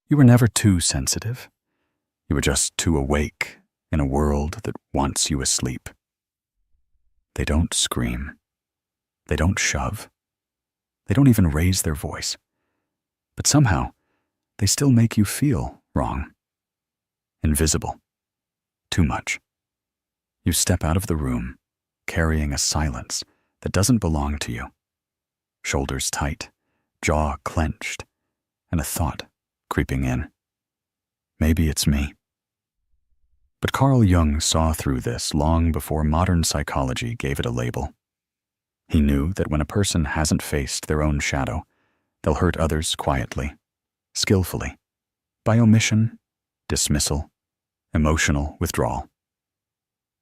You were never too sensitive. You were just too awake in a world that wants you asleep. They don't scream. They don't shove. They don't even raise their voice. But somehow, they still make you feel wrong. Invisible. Too much. You step out of the room, carrying a silence that doesn't belong to you. Shoulders tight, jaw clenched, and a thought creeping in. Maybe it's me. But Carl Jung saw through this long before modern psychology gave it a label. He knew that when a person hasn't faced their own shadow, they'll hurt others quietly, skillfully, by omission, dismissal, emotional withdrawal.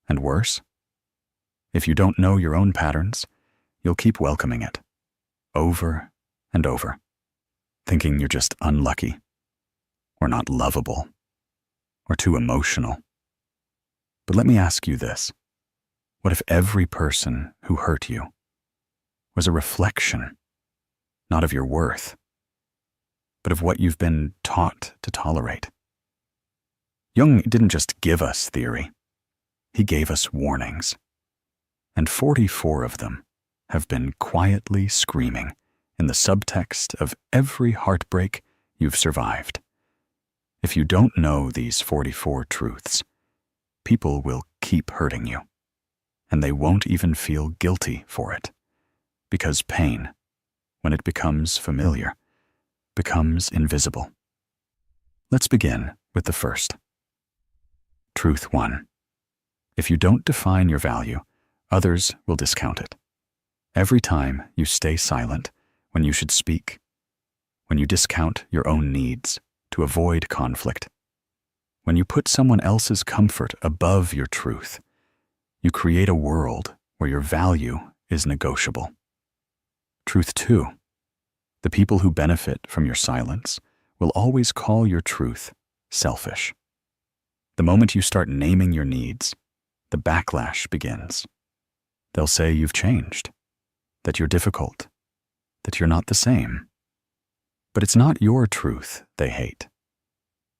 And worse, if you don't know your own patterns, you'll keep welcoming it, over and over, thinking you're just unlucky, or not lovable, or too emotional. But let me ask you this. What if every person who hurt you was a reflection, not of your worth, but of what you've been taught to tolerate? Jung didn't just give us theory. He gave us warnings. And 44 of them have been quietly screaming in the subtext of every heartbreak you've survived. If you don't know these 44 truths, people will keep hurting you, and they won't even feel guilty for it, because pain, when it becomes familiar, becomes invisible. Let's begin with the first. Truth 1. If you don't define your value, others will discount it. Every time you stay silent when you should speak, when you discount your own needs to avoid conflict, when you put someone else's comfort above your truth, you create a world where your value is negotiable. Truth 2. The people who benefit from your silence will always call your truth selfish. The moment you start naming your needs, the backlash begins. They'll say you've changed, that you're difficult, that you're not the same. But it's not your truth they hate.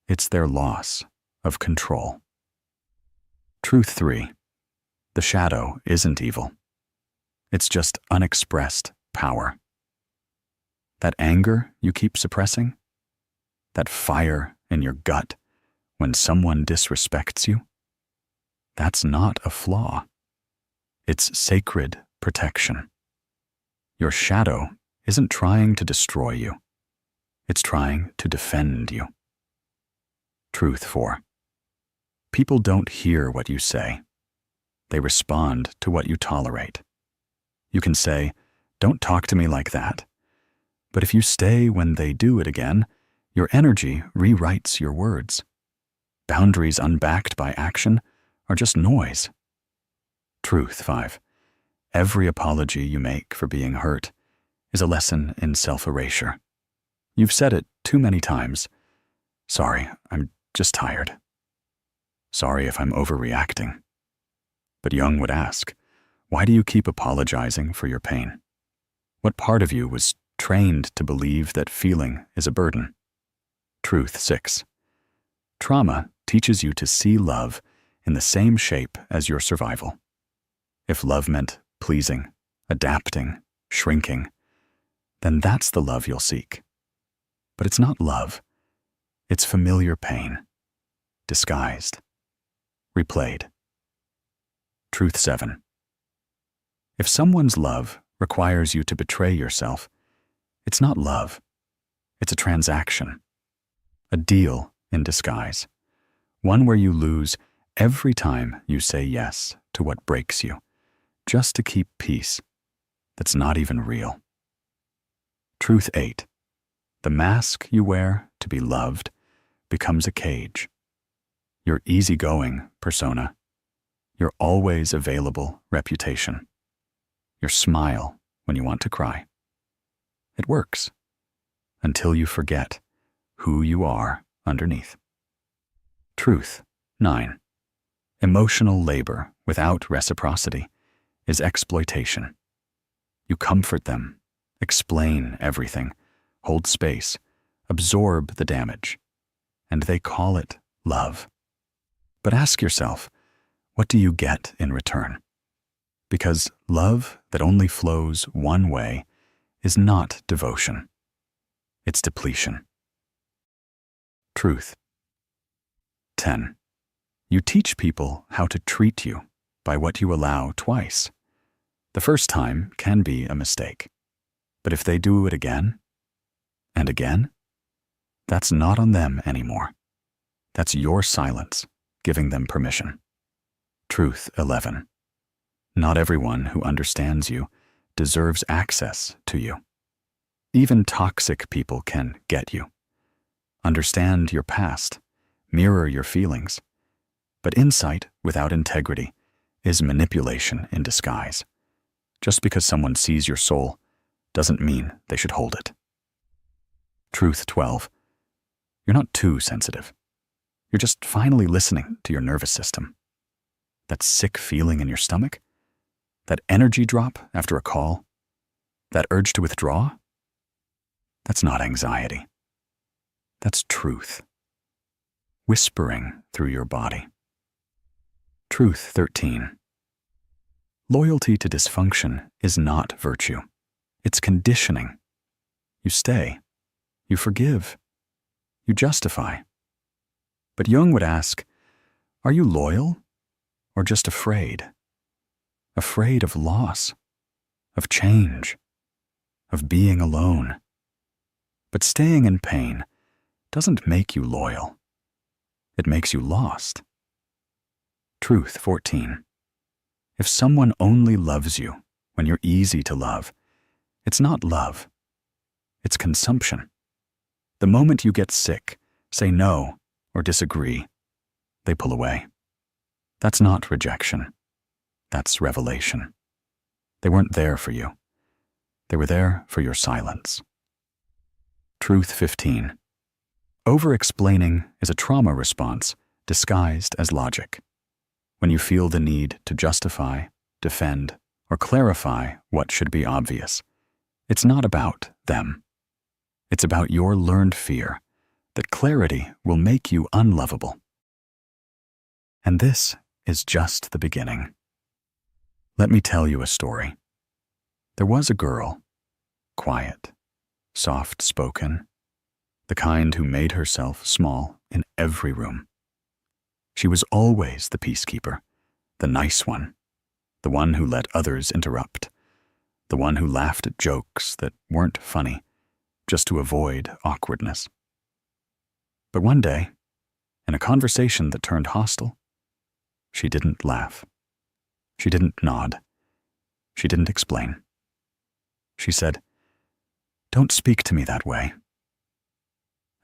It's their loss of control. Truth 3. The shadow isn't evil. It's just unexpressed power. That anger you keep suppressing, that fire in your gut when someone disrespects you, that's not a flaw. It's sacred protection. Your shadow isn't trying to destroy you. It's trying to defend you. Truth 4. People don't hear what you say. They respond to what you tolerate. You can say, "Don't talk to me like that." But if you stay when they do it again, your energy rewrites your words. Boundaries unbacked by action are just noise. Truth 5. Every apology you make for being hurt is a lesson in self-erasure. You've said it too many times. Sorry, I'm just tired. Sorry if I'm overreacting. But Jung would ask, why do you keep apologizing for your pain? What part of you was trained to believe that feeling is a burden? Truth 6. Trauma teaches you to see love in the same shape as your survival. If love meant pleasing, adapting, shrinking, then that's the love you'll seek. But it's not love. It's familiar pain, disguised, replayed. Truth 7. If someone's love requires you to betray yourself, it's not love. It's a transaction, a deal in disguise, one where you lose every time you say yes to what breaks you, just to keep peace that's not even real. Truth 8. The mask you wear to be loved becomes a cage. Your easygoing persona, your always available reputation, your smile when you want to cry. It works until you forget who you are underneath. Truth 9. Emotional labor without reciprocity is exploitation. You comfort them, explain everything, hold space, absorb the damage, and they call it love. But ask yourself, what do you get in return? Because love that only flows one way is not devotion. It's depletion. Truth. 10. You teach people how to treat you by what you allow twice. The first time can be a mistake. But if they do it again and again, that's not on them anymore. That's your silence giving them permission. Truth 11. Not everyone who understands you deserves access to you. Even toxic people can get you. Understand your past, mirror your feelings. But insight without integrity is manipulation in disguise. Just because someone sees your soul doesn't mean they should hold it. Truth 12. You're not too sensitive. You're just finally listening to your nervous system. That sick feeling in your stomach? That energy drop after a call? That urge to withdraw? That's not anxiety. That's truth. Whispering through your body. Truth 13. Loyalty to dysfunction is not virtue. It's conditioning. You stay. You forgive. You justify. But Jung would ask, are you loyal or just afraid? Afraid of loss, of change, of being alone. But staying in pain doesn't make you loyal. It makes you lost. Truth 14. If someone only loves you when you're easy to love, it's not love. It's consumption. The moment you get sick, say no, or disagree, they pull away. That's not rejection. That's revelation. They weren't there for you. They were there for your silence. Truth 15. Over-explaining is a trauma response disguised as logic. When you feel the need to justify, defend, or clarify what should be obvious, it's not about them. It's about your learned fear that clarity will make you unlovable. And this is just the beginning. Let me tell you a story. There was a girl, quiet, soft-spoken, the kind who made herself small in every room. She was always the peacekeeper, the nice one, the one who let others interrupt, the one who laughed at jokes that weren't funny, just to avoid awkwardness. But one day, in a conversation that turned hostile, she didn't laugh. She didn't nod. She didn't explain. She said, "Don't speak to me that way."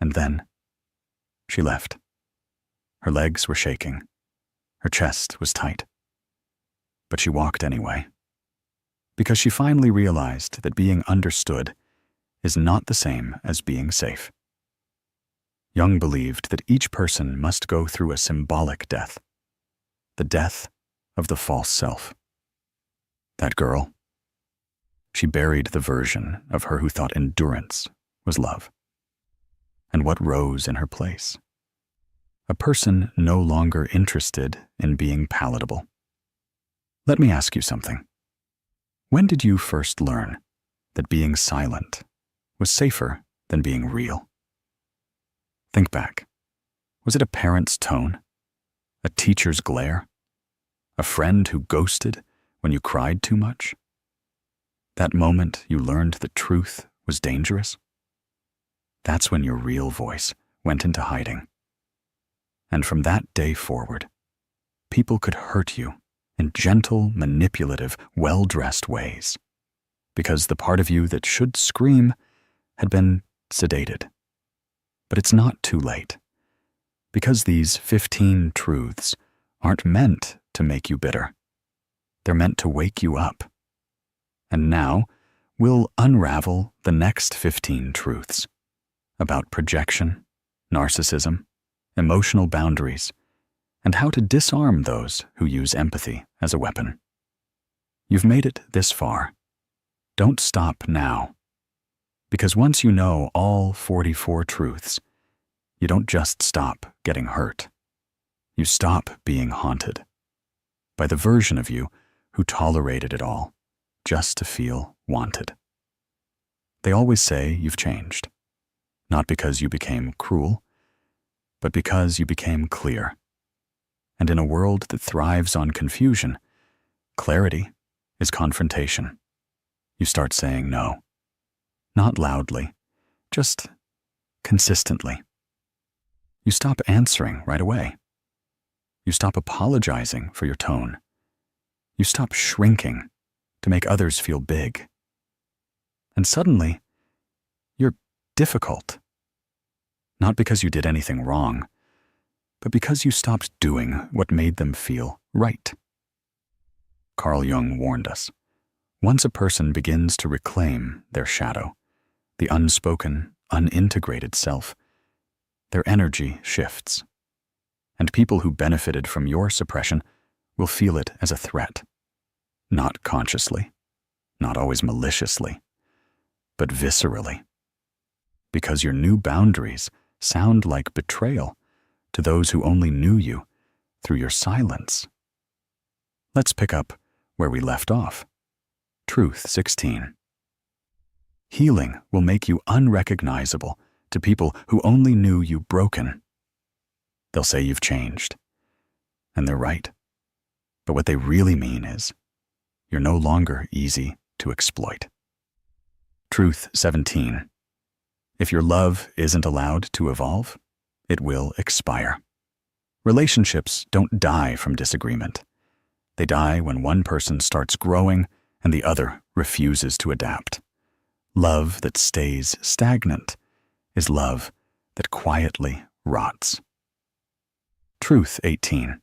And then she left. Her legs were shaking. Her chest was tight. But she walked anyway, because she finally realized that being understood is not the same as being safe. Jung believed that each person must go through a symbolic death, the death of the false self. That girl, she buried the version of her who thought endurance was love. And what rose in her place? A person no longer interested in being palatable. Let me ask you something. When did you first learn that being silent was safer than being real? Think back. Was it a parent's tone? A teacher's glare? A friend who ghosted when you cried too much? That moment you learned the truth was dangerous? That's when your real voice went into hiding. And from that day forward, people could hurt you in gentle, manipulative, well-dressed ways, because the part of you that should scream had been sedated. But it's not too late, because these 15 truths aren't meant to make you bitter. They're meant to wake you up. And now we'll unravel the next 15 truths about projection, narcissism, emotional boundaries, and how to disarm those who use empathy as a weapon. You've made it this far. Don't stop now, because once you know all 44 truths, you don't just stop getting hurt. You stop being haunted by the version of you who tolerated it all just to feel wanted. They always say you've changed, not because you became cruel, but because you became clear. And in a world that thrives on confusion, clarity is confrontation. You start saying no, not loudly, just consistently. You stop answering right away. You stop apologizing for your tone. You stop shrinking to make others feel big. And suddenly, you're difficult. Not because you did anything wrong, but because you stopped doing what made them feel right. Carl Jung warned us, once a person begins to reclaim their shadow, the unspoken, unintegrated self, their energy shifts. And people who benefited from your suppression will feel it as a threat. Not consciously, not always maliciously, but viscerally. Because your new boundaries sound like betrayal to those who only knew you through your silence. Let's pick up where we left off. Truth 16. Healing will make you unrecognizable to people who only knew you broken. They'll say you've changed, and they're right. But what they really mean is, you're no longer easy to exploit. Truth 17. If your love isn't allowed to evolve, it will expire. Relationships don't die from disagreement. They die when one person starts growing and the other refuses to adapt. Love that stays stagnant is love that quietly rots. Truth 18.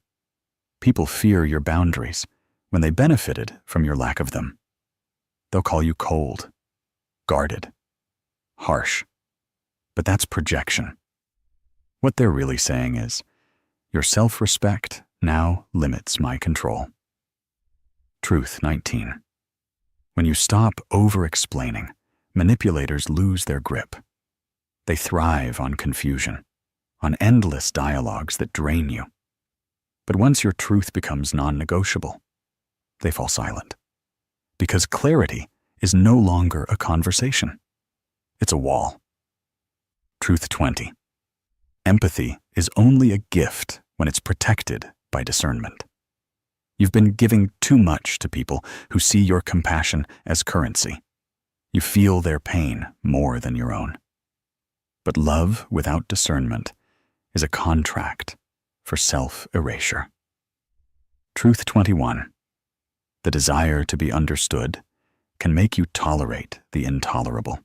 People fear your boundaries when they benefited from your lack of them. They'll call you cold, guarded, harsh. But that's projection. What they're really saying is, your self-respect now limits my control. Truth 19. When you stop over-explaining, manipulators lose their grip. They thrive on confusion, on endless dialogues that drain you. But once your truth becomes non-negotiable, they fall silent. Because clarity is no longer a conversation. It's a wall. Truth 20. Empathy is only a gift when it's protected by discernment. You've been giving too much to people who see your compassion as currency. You feel their pain more than your own. But love without discernment is a contract for self-erasure. Truth 21. The desire to be understood can make you tolerate the intolerable.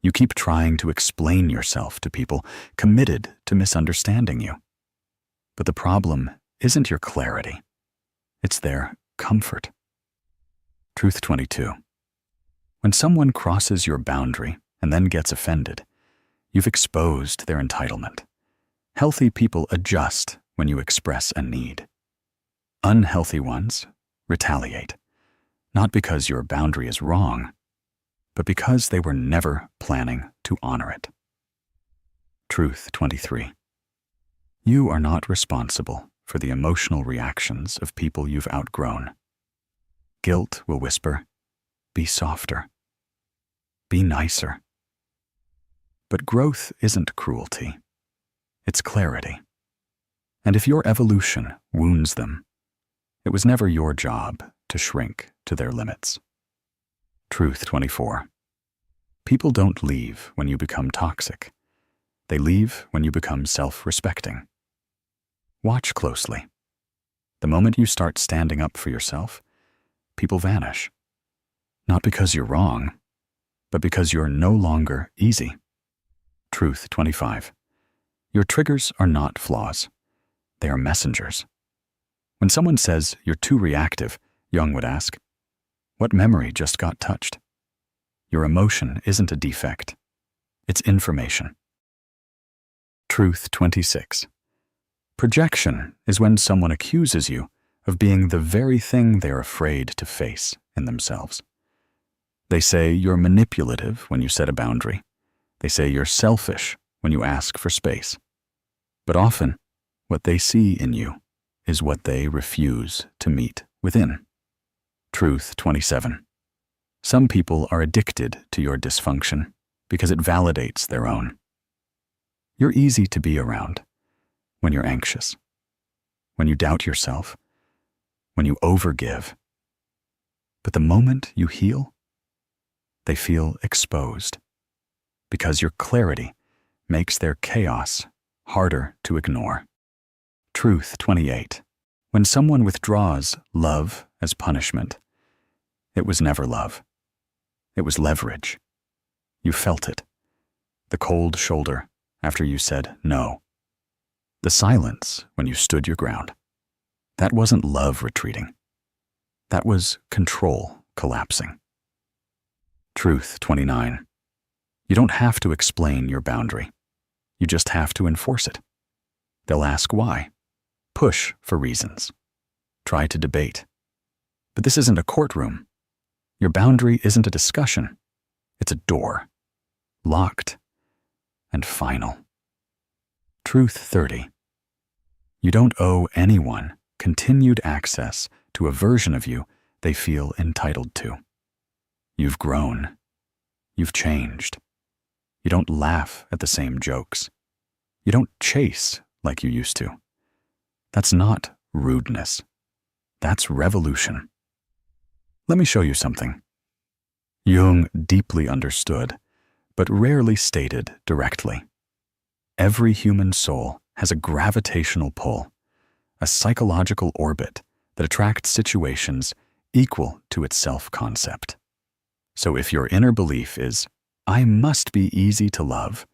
You keep trying to explain yourself to people committed to misunderstanding you. But the problem isn't your clarity. It's their comfort. Truth 22. When someone crosses your boundary and then gets offended, you've exposed their entitlement. Healthy people adjust when you express a need. Unhealthy ones retaliate, not because your boundary is wrong, but because they were never planning to honor it. Truth 23. You are not responsible for the emotional reactions of people you've outgrown. Guilt will whisper, be softer, be nicer. But growth isn't cruelty, it's clarity. And if your evolution wounds them, it was never your job to shrink to their limits. Truth 24. People don't leave when you become toxic. They leave when you become self-respecting. Watch closely. The moment you start standing up for yourself, people vanish. Not because you're wrong, but because you're no longer easy. Truth 25. Your triggers are not flaws. They are messengers. When someone says you're too reactive, Jung would ask, what memory just got touched? Your emotion isn't a defect. It's information. Truth 26. Projection is when someone accuses you of being the very thing they're afraid to face in themselves. They say you're manipulative when you set a boundary. They say you're selfish when you ask for space. But often, what they see in you is what they refuse to meet within. Truth 27. Some people are addicted to your dysfunction because it validates their own. You're easy to be around when you're anxious, when you doubt yourself, when you overgive. But the moment you heal, they feel exposed because your clarity makes their chaos harder to ignore. Truth 28. When someone withdraws love as punishment, it was never love. It was leverage. You felt it. The cold shoulder after you said no. The silence when you stood your ground. That wasn't love retreating. That was control collapsing. Truth 29. You don't have to explain your boundary. You just have to enforce it. They'll ask why. Push for reasons. Try to debate. But this isn't a courtroom. Your boundary isn't a discussion. It's a door. Locked and final. Truth 30. You don't owe anyone continued access to a version of you they feel entitled to. You've grown. You've changed. You don't laugh at the same jokes. You don't chase like you used to. That's not rudeness. That's revolution. Let me show you something. Jung deeply understood, but rarely stated directly. Every human soul has a gravitational pull, a psychological orbit that attracts situations equal to its self-concept. So if your inner belief is, I must be easy to love,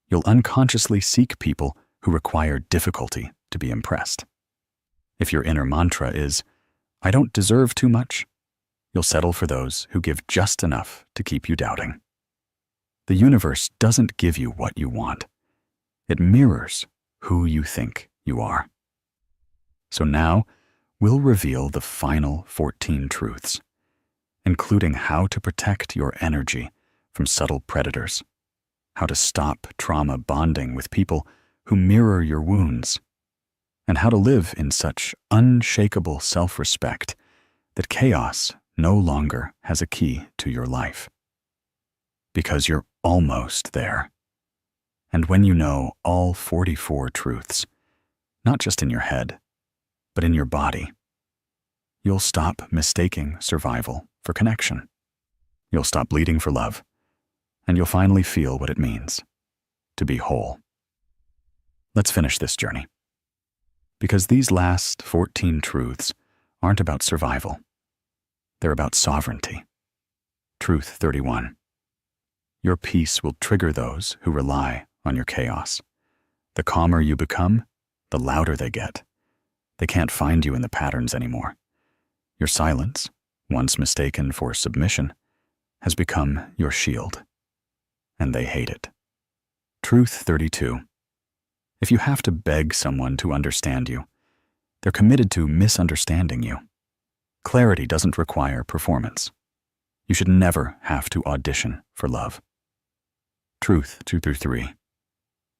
you'll unconsciously seek people who require difficulty to be impressed. If your inner mantra is, I don't deserve too much, you'll settle for those who give just enough to keep you doubting. The universe doesn't give you what you want. It mirrors who you think you are. So now, we'll reveal the final 14 truths, including how to protect your energy from subtle predators, how to stop trauma bonding with people who mirror your wounds, and how to live in such unshakable self-respect that chaos no longer has a key to your life. Because you're almost there. And when you know all 44 truths, not just in your head, but in your body, you'll stop mistaking survival for connection. You'll stop bleeding for love, and you'll finally feel what it means to be whole. Let's finish this journey. Because these last 14 truths aren't about survival. They're about sovereignty. Truth 31. Your peace will trigger those who rely on your chaos. The calmer you become, the louder they get. They can't find you in the patterns anymore. Your silence, once mistaken for submission, has become your shield. And they hate it. Truth 32. If you have to beg someone to understand you, they're committed to misunderstanding you. Clarity doesn't require performance. You should never have to audition for love. Truth 2 through 3.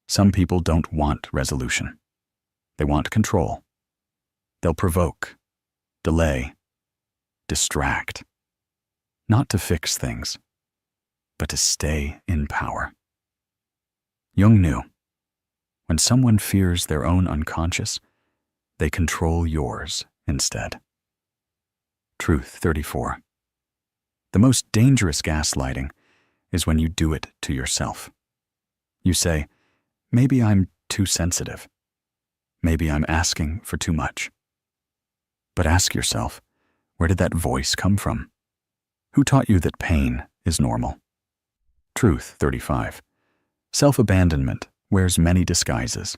Some people don't want resolution. They want control. They'll provoke, delay, distract. Not to fix things, but to stay in power. Jung knew, when someone fears their own unconscious, they control yours instead. Truth 34. The most dangerous gaslighting is when you do it to yourself. You say, maybe I'm too sensitive. Maybe I'm asking for too much. But ask yourself, where did that voice come from? Who taught you that pain is normal? Truth 35. Self-abandonment wears many disguises: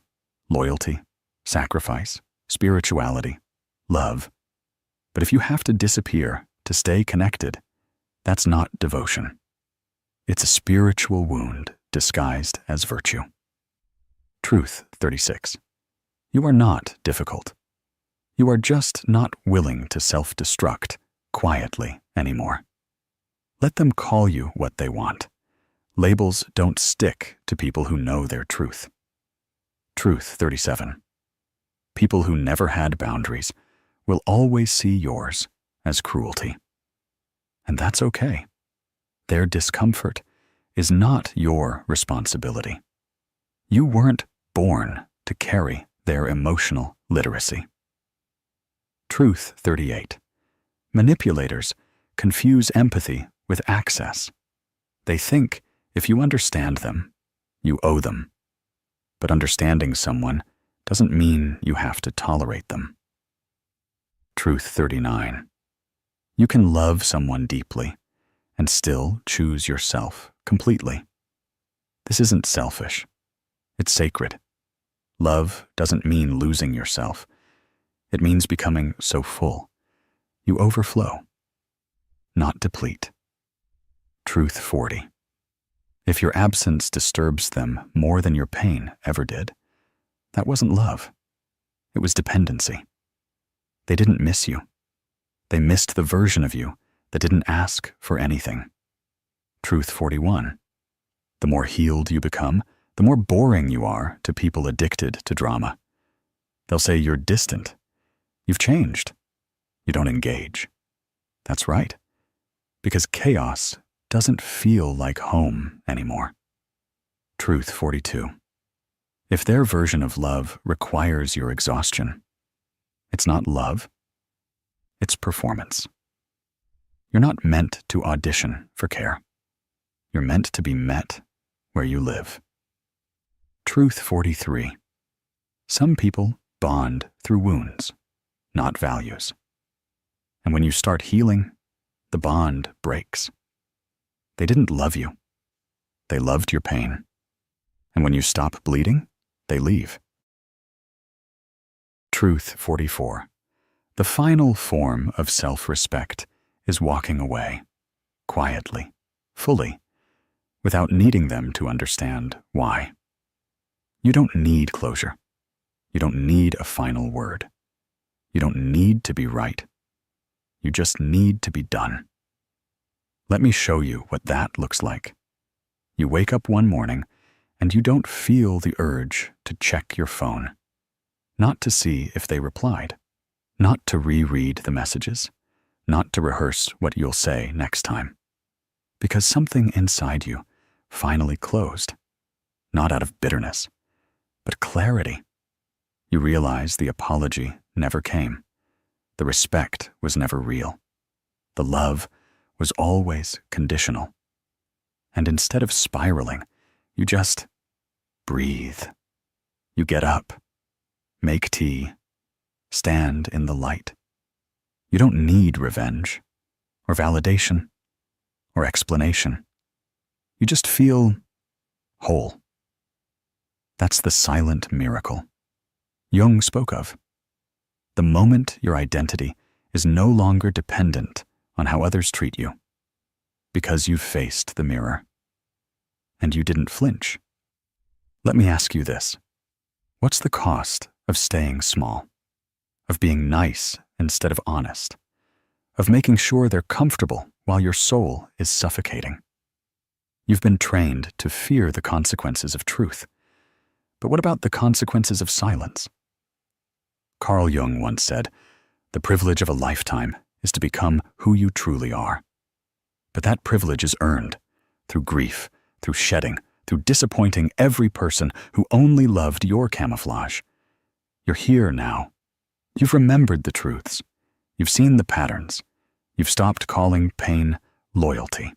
loyalty, sacrifice, spirituality, love. But if you have to disappear to stay connected, that's not devotion. It's a spiritual wound disguised as virtue. Truth 36. You are not difficult. You are just not willing to self-destruct quietly anymore. Let them call you what they want. Labels don't stick to people who know their truth. Truth 37. People who never had boundaries will always see yours as cruelty. And that's okay. Their discomfort is not your responsibility. You weren't born to carry their emotional literacy. Truth 38. Manipulators confuse empathy with access. They think if you understand them, you owe them. But understanding someone doesn't mean you have to tolerate them. Truth 39. You can love someone deeply and still choose yourself completely. This isn't selfish. It's sacred. Love doesn't mean losing yourself. It means becoming so full. You overflow, not deplete. Truth 40. If your absence disturbs them more than your pain ever did, that wasn't love. It was dependency. They didn't miss you. They missed the version of you that didn't ask for anything. Truth 41. The more healed you become, the more boring you are to people addicted to drama. They'll say you're distant. You've changed. You don't engage. That's right. Because chaos doesn't feel like home anymore. Truth 42. If their version of love requires your exhaustion, it's not love, it's performance. You're not meant to audition for care. You're meant to be met where you live. Truth 43. Some people bond through wounds, not values. And when you start healing, the bond breaks. They didn't love you. They loved your pain. And when you stop bleeding, they leave. Truth 44. The final form of self-respect is walking away, quietly, fully, without needing them to understand why. You don't need closure. You don't need a final word. You don't need to be right. You just need to be done. Let me show you what that looks like. You wake up one morning and you don't feel the urge to check your phone, not to see if they replied, not to reread the messages, not to rehearse what you'll say next time, because something inside you finally closed, not out of bitterness, but clarity. You realize the apology never came. The respect was never real. The love was always conditional. And instead of spiraling, you just breathe. You get up, make tea, stand in the light. You don't need revenge, or validation, or explanation. You just feel whole. That's the silent miracle Jung spoke of. The moment your identity is no longer dependent on how others treat you, because you've faced the mirror, and you didn't flinch. Let me ask you this. What's the cost of staying small, of being nice instead of honest, of making sure they're comfortable while your soul is suffocating? You've been trained to fear the consequences of truth. But what about the consequences of silence? Carl Jung once said, "The privilege of a lifetime is to become who you truly are." But that privilege is earned through grief, through shedding, through disappointing every person who only loved your camouflage. You're here now. You've remembered the truths. You've seen the patterns. You've stopped calling pain loyalty.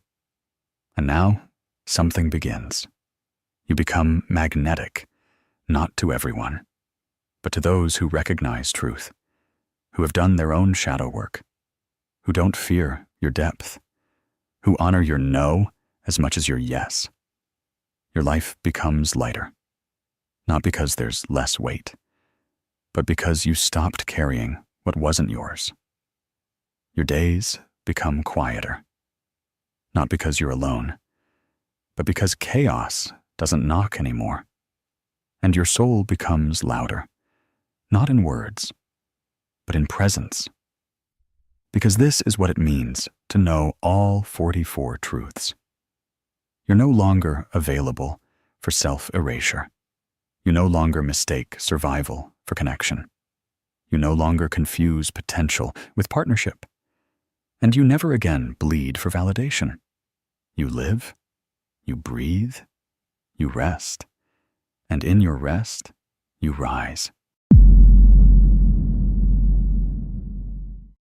And now, something begins. You become magnetic, not to everyone, but to those who recognize truth, who have done their own shadow work, who don't fear your depth, who honor your no as much as your yes. Your life becomes lighter, not because there's less weight, but because you stopped carrying what wasn't yours. Your days become quieter, not because you're alone, but because chaos doesn't knock anymore. And your soul becomes louder, not in words, but in presence. Because this is what it means to know all 44 truths. You're no longer available for self-erasure. You no longer mistake survival for connection. You no longer confuse potential with partnership. And you never again bleed for validation. You live, you breathe, you rest, and in your rest, you rise.